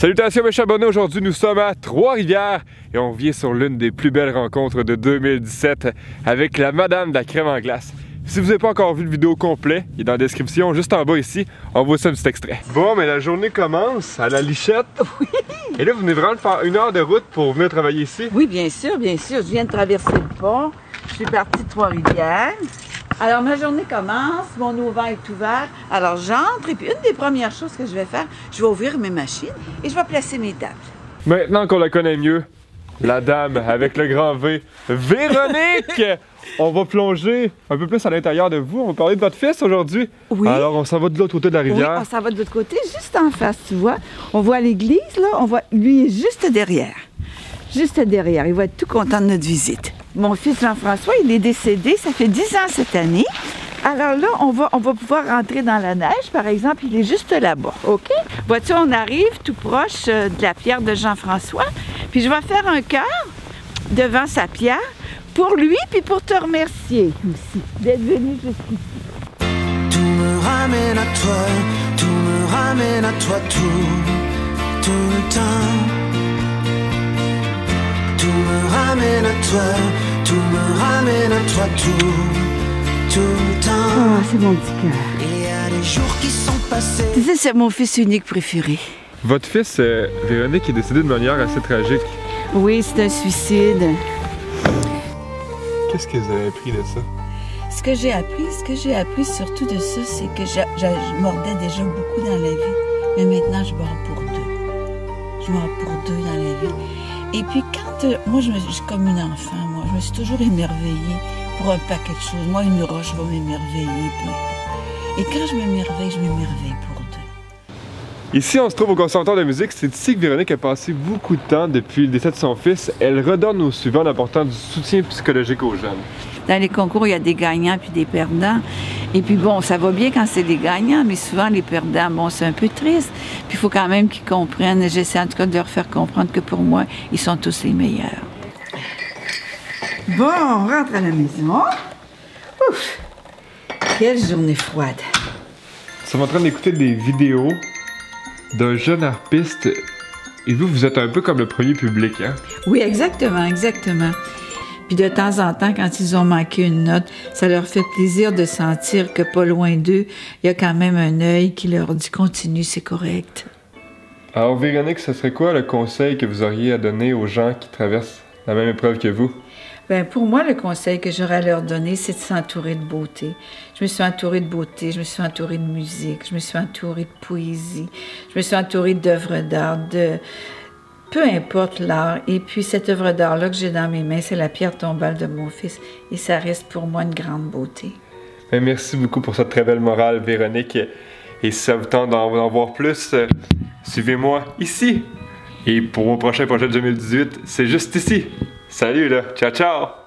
Salutations mes chers abonnés, aujourd'hui nous sommes à Trois-Rivières et on vient sur l'une des plus belles rencontres de 2017 avec la Madame de la crème en glace. Si vous n'avez pas encore vu le vidéo complet, il est dans la description, juste en bas ici, on voit ça un petit extrait. Bon, mais la journée commence à la Lichette. Oui. Et là, vous venez vraiment de faire 1 heure de route pour venir travailler ici? Oui, bien sûr, bien sûr. Je viens de traverser le pont. Je suis partie de Trois-Rivières. Alors, ma journée commence, mon auvent est ouvert. Alors, j'entre et puis une des premières choses que je vais faire, je vais ouvrir mes machines et je vais placer mes tables. Maintenant qu'on la connaît mieux, la dame avec le grand V, Véronique! On va plonger un peu plus à l'intérieur de vous. On va parler de votre fils aujourd'hui. Oui. Alors, on s'en va de l'autre côté de la rivière. Oui, on s'en va de l'autre côté, juste en face, tu vois. On voit l'église, là. On voit, lui, est juste derrière. Juste derrière. Il va être tout content de notre visite. Mon fils Jean-François, il est décédé. Ça fait 10 ans cette année. Alors là, on va pouvoir rentrer dans la neige. Par exemple, il est juste là-bas, OK? Vois-tu, on arrive tout proche de la pierre de Jean-François. Puis je vais faire un cœur devant sa pierre pour lui, puis pour te remercier aussi d'être venu jusqu'ici. Tout me ramène à toi, tout me ramène à toi, tout le temps. Tout me ramène à toi, tout me ramène à toi, tout le temps. Ah, c'est mon petit cœur. Il y a des jours qui sont passés. Tu sais, c'est mon fils unique préféré. Votre fils, Véronique, est décédé de manière assez tragique. Oui, c'est un suicide. Qu'est-ce que vous avez appris de ça? Ce que j'ai appris surtout de ça, c'est que je mordais déjà beaucoup dans la vie. Mais maintenant, je mords pour deux. Je mords pour deux dans la vie. Et puis quand, moi, je suis comme une enfant, moi. Je me suis toujours émerveillée pour un paquet de choses. Moi, une roche va m'émerveiller. Et quand je m'émerveille pour deux. Ici, on se trouve au Conservatoire de musique. C'est ici que Véronique a passé beaucoup de temps depuis le décès de son fils. Elle redonne aux suivants en apportant du soutien psychologique aux jeunes. Dans les concours, il y a des gagnants puis des perdants. Et puis bon, ça va bien quand c'est des gagnants, mais souvent les perdants, bon, c'est un peu triste. Puis il faut quand même qu'ils comprennent. J'essaie en tout cas de leur faire comprendre que pour moi, ils sont tous les meilleurs. Bon, on rentre à la maison. Ouf! Quelle journée froide. Nous sommes en train d'écouter des vidéos d'un jeune harpiste. Et vous, vous êtes un peu comme le premier public, hein? Oui, exactement, exactement. Puis de temps en temps, quand ils ont manqué une note, ça leur fait plaisir de sentir que pas loin d'eux, il y a quand même un œil qui leur dit « Continue, c'est correct ». Alors Véronique, ce serait quoi le conseil que vous auriez à donner aux gens qui traversent la même épreuve que vous? Bien, pour moi, le conseil que j'aurais à leur donner, c'est de s'entourer de beauté. Je me suis entourée de beauté, je me suis entourée de musique, je me suis entourée de poésie, je me suis entourée d'œuvres d'art, de... peu importe l'art. Et puis, cette œuvre d'art-là que j'ai dans mes mains, c'est la pierre tombale de mon fils. Et ça reste pour moi une grande beauté. Bien, merci beaucoup pour cette très belle morale, Véronique. Et si ça vous tente d'en voir plus, suivez-moi ici. Et pour mon prochain projet de 2018, c'est juste ici. Salut là, ciao ciao!